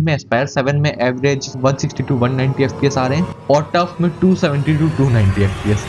में एस्पायर 7 में average 160 to 190 FPS आ रहे हैं और टफ में 270 टू 290 FPS।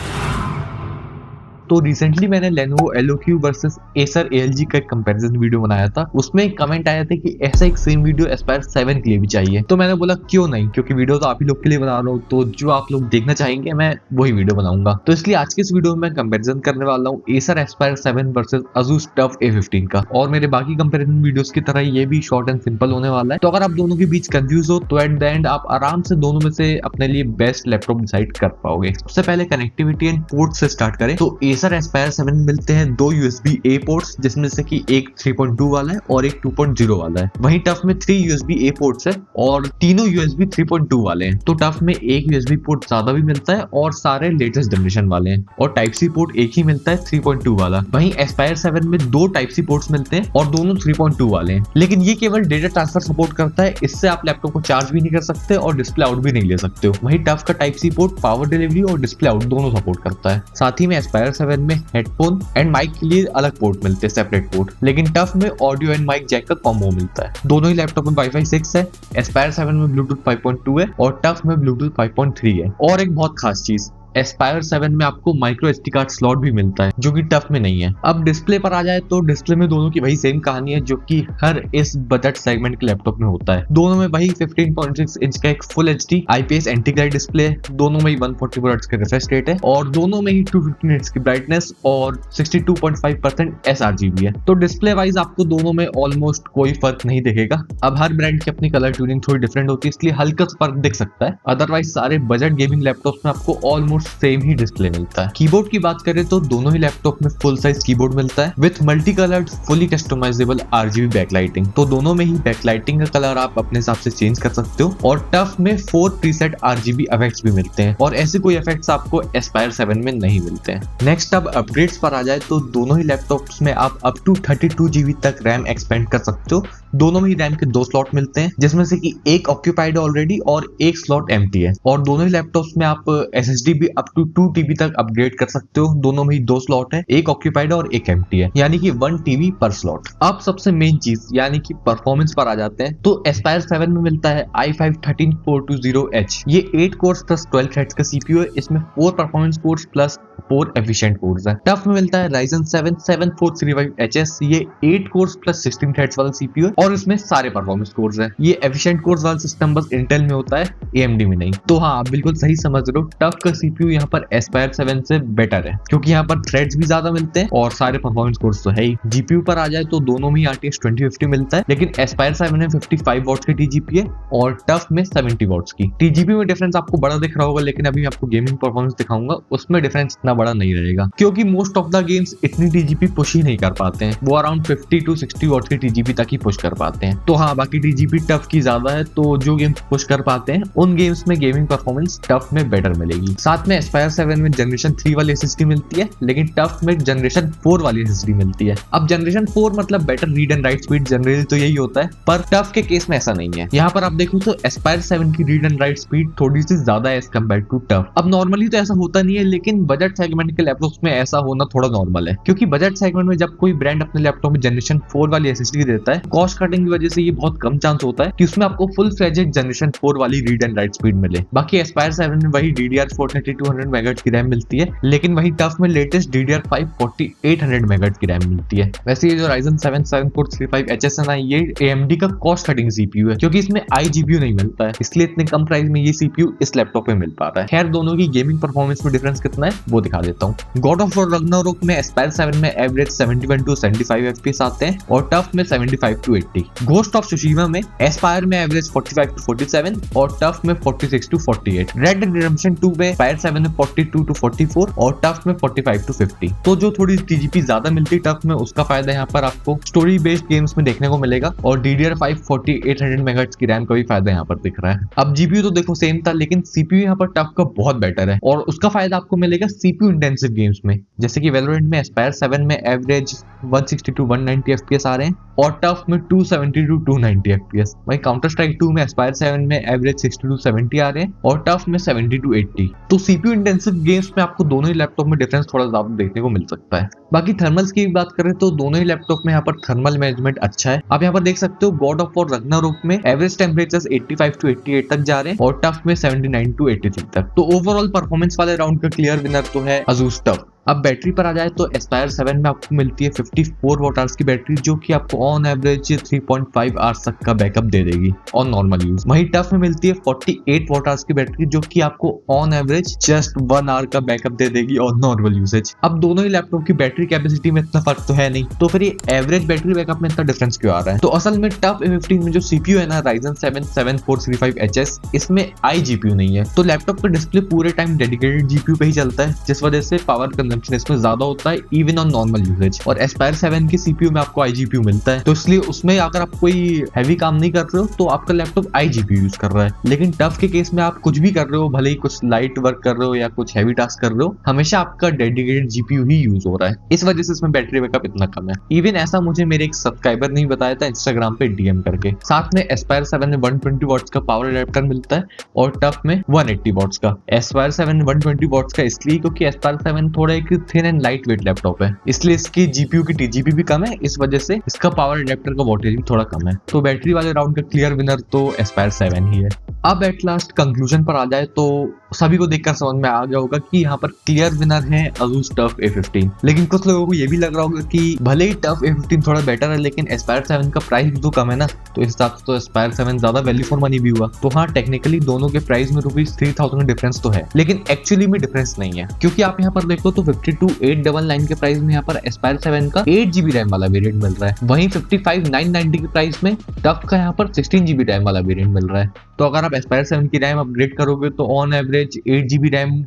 तो रिसेंटली मैंने Lenovo LOQ versus Acer ALG का एक कंपैरिजन वीडियो बनाया था। उसमें एक कमेंट आया था कि ऐसा एक सेम वीडियो एस्पायर 7 के लिए भी चाहिए। तो मैंने बोला क्यों नहीं, क्योंकि वीडियो तो आप ही लोग के लिए बना रहा हूँ, तो जो आप लोग देखना चाहेंगे मैं वही वीडियो बनाऊंगा। तो इसलिए आज के इस वीडियो में मैं कंपैरिजन करने वाला हूँ Acer Aspire 7 versus Asus TUF A15 का। और मेरे बाकी कंपैरिजन वीडियोस की तरह ये भी शॉर्ट एंड सिंपल होने वाला है। तो अगर आप दोनों के बीच कंफ्यूज हो तो एट द एंड आप आराम से दोनों में से अपने लिए बेस्ट लैपटॉप डिसाइड कर पाओगे। सबसे पहले कनेक्टिविटी एंड पोर्ट से स्टार्ट करें तो Acer एस्पायर 7 मिलते हैं दो USB A पोर्ट्स, जिसमें से कि एक 3.2 वाला है और एक 2.0 वाला है। वहीं टफ में 3 USB A पोर्ट्स है और तीनों USB 3.2 वाले हैं। तो टफ में एक USB पोर्ट ज्यादा भी मिलता है और सारे लेटेस्ट जनरेशन वाले हैं, और टाइप सी पोर्ट एक ही मिलता है 3.2 वाला। वहीं एस्पायर 7 में दो टाइप सी पोर्ट्स मिलते हैं और दोनों 3.2 वाले हैं, लेकिन ये केवल डेटा ट्रांसफर सपोर्ट करता है। इससे आप लैपटॉप को चार्ज भी नहीं कर सकते और डिस्प्ले आउट भी नहीं ले सकते हो। वहीं टफ का type C port power delivery और डिस्प्ले आउट दोनों सपोर्ट करता है। साथ ही में एस्पायर 7 में हेडफोन एंड माइक के लिए अलग पोर्ट मिलते हैं, सेपरेट पोर्ट, लेकिन टफ में ऑडियो एंड माइक जैक का कॉम्बो मिलता है। दोनों ही लैपटॉप में वाईफाई 6 है, एस्पायर 7 में ब्लूटूथ 5.2 है और टफ में ब्लूटूथ 5.3 है। और एक बहुत खास चीज, एस्पायर 7 में आपको माइक्रो SD कार्ड स्लॉट भी मिलता है, जो कि टफ में नहीं है। अब डिस्प्ले पर आ जाए तो डिस्प्ले में दोनों की वही सेम कहानी है जो कि हर इस बजट सेगमेंट के लैपटॉप में होता है। दोनों में वही 15.6 इंच का एक full HD IPS anti glide display है, दोनों में ही 144 हर्ट्ज का रिफ्रेश रेट है और दोनों में ही 250 निट्स की ब्राइटनेस और 62.5% sRGB है। तो डिस्प्ले वाइज आपको दोनों में ऑलमोस्ट कोई फर्क नहीं दिखेगा। अब हर ब्रांड की अपनी कलर ट्यूनिंग थोड़ी डिफरेंट होती है, इसलिए हल्का सा फर्क दिख सकता है। अदरवाइज सारे बजट गेमिंग लैपटॉप्स में आपको ऑलमोस्ट सेम ही डिस्प्ले मिलता है। कीबोर्ड की बात करें तो दोनों ही लैपटॉप में फुल साइज कीबोर्ड मिलता है with multi coloured fully customisable RGB backlighting. तो दोनों में ही बैकलाइटिंग का कलर आप अपने हिसाब से चेंज कर सकते हो और टफ में 4 प्रीसेट RGB इफेक्ट्स भी मिलते हैं और ऐसे कोई इफेक्ट्स आपको एस्पायर 7 में नहीं मिलते हैं। नेक्स्ट अब अपग्रेड्स पर आ जाए तो दोनों ही लैपटॉप्स में आप अप टू 32 GB तक रैम एक्सपेंड कर सकते हो। दोनों में ही रैम के 2 स्लॉट मिलते हैं, जिसमें से कि एक ऑक्यूपाइड ऑलरेडी और एक स्लॉट एम्प्टी है। और दोनों ही लैपटॉप्स में आप SSD भी अप टू 2 TB तक अपग्रेड कर सकते हो। दोनों में ही 2 स्लॉट है, एक ऑक्यूपाइड और एक एम्प्टी है, यानी कि 1 TB पर स्लॉट। अब सबसे मेन चीज यानी कि परफॉर्मेंस पर आ जाते हैं तो एस्पायर 7 में मिलता है i5 13420H। ये 8 कोर्स प्लस 12 थ्रेड्स का CPU है। इसमें 4 performance course plus 4 efficient course है। टफ में मिलता है Ryzen 7 7435HS। ये 8 कोर्स प्लस 16 थ्रेड्स वाला CPU है और इसमें सारे परफॉर्मेंस कोर्स है। ये एफिशिएंट कोर्स वाला सिस्टम बस इंटेल में होता है, AMD में नहीं। तो हाँ, आप बिल्कुल सही समझ रहे हो, टफ का CPU यहाँ पर एस्पायर 7 से बेटर है, क्योंकि यहाँ पर थ्रेड्स भी ज्यादा मिलते हैं और सारे परफॉर्मेंस कोर्स तो है ही। GPU पर आ जाए तो दोनों में ही RTX 2050 मिलता है, लेकिन एस्पायर 7 में 55 वॉट्स की TGP है और टफ में 70 वॉट्स की। TGP में डिफरेंस आपको बड़ा दिख रहा होगा, लेकिन अभी मैं आपको गेमिंग परफॉर्मेंस दिखाऊंगा, उसमें डिफरेंस इतना बड़ा नहीं रहेगा, क्योंकि मोस्ट ऑफ द गेम्स इतनी TGP पुश ही नहीं कर पाते हैं। वो अराउंड 50 टू 60 वॉट्स की TGP तक ही पुश कर पाते हैं। तो हाँ, बाकी TGP टफ की ज्यादा है, तो जो गेम्स पुश कर पाते हैं उन गेम्स में गेमिंग परफॉर्मेंस टफ में बेटर मिलेगी। साथ में एस्पायर 7 में जनरेशन 3 वाली SSD मिलती है, लेकिन टफ में जनरेशन 4 वाली SSD मिलती है। अब जनरेशन 4 मतलब better read and right speed, generally तो यही होता है, पर टफ के केस में ऐसा नहीं है। यहाँ पर आप देखो तो एस्पायर 7 की रीड एंड राइट स्पीड थोड़ी सी ज्यादा है एज कम्पेयर टू टफ। अब नॉर्मली तो ऐसा होता नहीं है, लेकिन बजट सेगमेंट के लैपटॉप्स में ऐसा होना थोड़ा नॉर्मल है, क्योंकि बजट सेगमेंट में जब कोई ब्रांड अपने लैपटॉप में जनरेशन 4 वाली SSD देता है, कॉस्ट कटिंग की वजह से ये बहुत कम चांस होता है कि उसमें आपको फुल फ्लेजेड जनरेशन 4 वाली रीड एंड राइट स्पीड मिले। बाकी एस्पायर 7 में वही DDR4 3200 मेगाहर्ट्ज की रैम मिलती है, लेकिन वही टफ में लेटेस्ट DDR5 4800 मेगाहर्ट्ज की रैम मिलती है। वैसे ये जो Ryzen 7 7435HS है ना, ये AMD का कॉस्ट कटिंग CPU है, क्योंकि इसमें iGPU नहीं मिलता है, इसलिए इतने कम प्राइस में ये CPU इस लैपटॉप में मिल पा रहा है। खैर, दोनों की गेमिंग परफॉर्मेंस में डिफरेंस कितना है वो दिखा देता हूँ। गॉड ऑफ वॉर रग्नारोक में एस्पायर 7 में एवरेज 71 टू 75 FPS आते हैं और टफ में 75 टू 80। घोस्ट ऑफ सुशीमा में एस्पायर में एवरेज 45 टू 47 और टफ में 46 टू 48। रेड डेड रिडेम्पशन 2 में एस्पायर 7 में 42 टू 44 और टफ में 45 टू 50। तो जो थोड़ी TGP ज्यादा मिलती है टफ में, उसका फायदा यहाँ पर आपको स्टोरी बेस्ड गेम्स में देखने को मिलेगा और DDR5 4800 मेगाहर्ट्ज की रैम का भी फायदा यहाँ पर दिख रहा है। अब GPU तो देखो सेम था, लेकिन CPU यहाँ पर टफ का बहुत बेटर है और उसका फायदा आपको मिलेगा CPU इंटेंसिव गेम्स में, जैसे कि वैलोरेंट में एस्पायर 7 में एवरेज 160 टू 190 FPS आ रहे हैं और टफ में 270 टू 290 FPS। वहीं काउंटर स्ट्राइक 2 में एस्पायर 7 में एवरेज 60 टू 70 आ रहे हैं और टफ में 70 टू 80। तो CPU इंटेंसिव गेम्स में आपको दोनों ही लैपटॉप में डिफरेंस थोड़ा ज्यादा देखने को मिल सकता है। बाकी थर्मल्स की बात करें तो दोनों ही लैपटॉप में यहाँ पर थर्मल मैनेजमेंट अच्छा है। आप यहाँ पर देख सकते हो गॉड ऑफ वॉर रग्नारोक में एवरेज टेम्परेचर्स 85 टू 88 तक जा रहे हैं और टफ में 79 टू 83 तक। तो ओवरऑल परफॉर्मेंस वाले राउंड का क्लियर विनर तो है Asus TUF। अब बैटरी पर आ जाए तो एस्पायर 7 में आपको मिलती है 54 वॉट आवर्स की बैटरी, जो कि आपको ऑन एवरेज 3.5 आवर्स तक का बैकअप दे देगी ऑन नॉर्मल यूज। वहीं टफ में मिलती है 48 वॉट आवर्स की बैटरी, जो कि आपको ऑन एवरेज जस्ट 1 आवर का बैकअप दे देगी ऑन नॉर्मल यूसेज। अब दोनों ही लैपटॉप की बैटरी कैपेसिटी में इतना फर्क तो है नहीं, तो फिर ये एवरेज बैटरी बैकअप में इतना डिफरेंस क्यों आ रहा है? तो असल में टफ A15 में जो CPU है ना Ryzen 7 7435HS, इसमें iGPU नहीं है। तो लैपटॉप का डिस्प्ले पूरे टाइम डेडिकेटेड GPU पे ही चलता है, जिस वजह से पावर कंजम्पशन इसमें ज्यादा होता है इवन ऑन नॉर्मल यूसेज। और एस्पायर 7 की CPU में आपको iGPU मिलता है, तो इसलिए उसमें अगर आप कोई हैवी काम नहीं कर रहे हो तो आपका लैपटॉप iGPU यूज कर रहा है। लेकिन टफ के केस में आप कुछ भी कर रहे हो, भले ही कुछ लाइट वर्क कर रहे हो या कुछ हैवी टास्क कर रहे हो, हमेशा आपका डेडिकेटेड GPU ही यूज हो रहा है। इस वजह से इसमें बैटरी बैकअप इतना कम है। इवन ऐसा मुझे मेरे एक सब्सक्राइबर ने बताया था इंस्टाग्राम पे DM करके। साथ में एस्पायर 7 में 120 वॉट्स का पावर अडेप्टर मिलता है और टफ में 180 वॉट्स का। एस्पायर 7 में 120 वॉट्स का इसलिए क्योंकि एस्पायर 7 थोड़ा एक thin and light weight laptop है, इसलिए इसकी GPU की TGP भी कम है, इस वजह से इसका पावर अडेप्टर का वोल्टेज भी थोड़ा कम है। तो बैटरी वाले राउंड का क्लियर विनर तो एस्पायर 7 ही है। अब एट लास्ट कंक्लूजन पर आ जाए तो सभी को देखकर समझ में आ गया होगा कि यहाँ पर क्लियर विनर है Asus TUF A15। लेकिन कुछ लोगों को ये भी लग रहा होगा कि भले ही TUF A15 थोड़ा बेटर है, लेकिन एस्पायर 7 का प्राइस भी तो कम है ना, तो इस हिसाब से तो एस्पायर 7 ज्यादा वैल्यू फॉर मनी भी हुआ। तो हाँ, टेक्निकली दोनों के प्राइस में ₹3000 डिफरेंस तो है, लेकिन एक्चुअली में डिफरेंस नहीं है, क्योंकि आप यहाँ पर देखो तो 52,899 के प्राइस में यहाँ पर एस्पायर 7 का 8GB रैम वाला वेरिएंट मिल रहा है, वहीं 55,990 के प्राइस में TUF का यहाँ पर 16GB रैम वाला वेरिएंट मिल रहा है। तो अगर आप एस्पायर 7 की रैम अपग्रेड करोगे तो on average 8GB RAM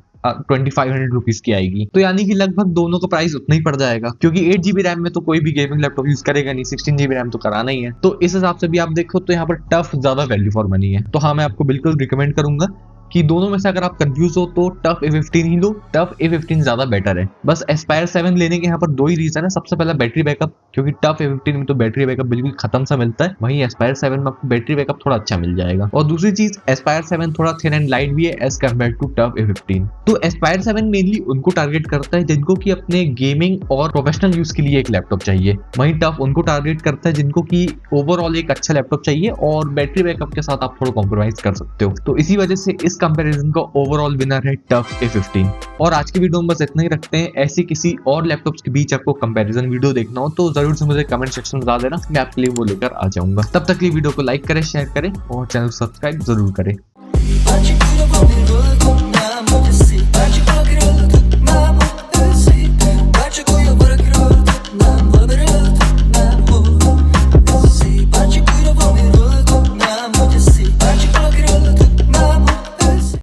2500 rupees की आएगी। तो यानी कि लगभग दोनों का प्राइस उतना ही पड़ जाएगा, क्योंकि 8GB रैम में तो कोई भी गेमिंग लैपटॉप यूज करेगा नहीं, 16GB रैम तो कराना ही है। तो इस हिसाब से भी आप देखो तो यहाँ पर टफ ज्यादा वैल्यू फॉर मनी है। तो हाँ, मैं आपको बिल्कुल रिकमेंड करूंगा कि दोनों में से अगर आप कंफ्यूज हो तो TUF A15 ही लो। TUF A15 ज्यादा बेटर है। बस एस्पायर 7 लेने के यहाँ पर दो ही रीजन है। सबसे पहला बैटरी बैकअप, क्योंकि TUF A15 में तो बैटरी बैकअप बिल्कुल खत्म सा मिलता है, वहीं एस्पायर 7 में आपको बैटरी बैकअप थोड़ा अच्छा मिल जाएगा। और दूसरी चीज, एस्पायर 7 थोड़ा थिन एंड लाइट भी है as compare to TUF A15। तो एस्पायर 7 मेनली उनको टारगेट करता है जिनको की अपने गेमिंग और प्रोफेशनल यूज के लिए एक लैपटॉप चाहिए, वहीं TUF उनको टारगेट करता है जिनको की ओवरऑल एक अच्छा लैपटॉप चाहिए और बैटरी बैकअप के साथ आप थोड़ा कॉम्प्रोमाइज कर सकते हो। तो इसी वजह से इस कंपेरिजन का ओवरऑल विनर है TUF A15। और आज की वीडियो में बस इतना ही रखते हैं। ऐसी किसी और लैपटॉप्स के बीच आपको कंपैरिजन वीडियो देखना हो तो जरूर से मुझे कमेंट सेक्शन में बता देना, मैं आपके लिए वो लेकर आ जाऊंगा। तब तक के लिए वीडियो को लाइक करें, शेयर करें और चैनल सब्सक्राइब जरूर करें।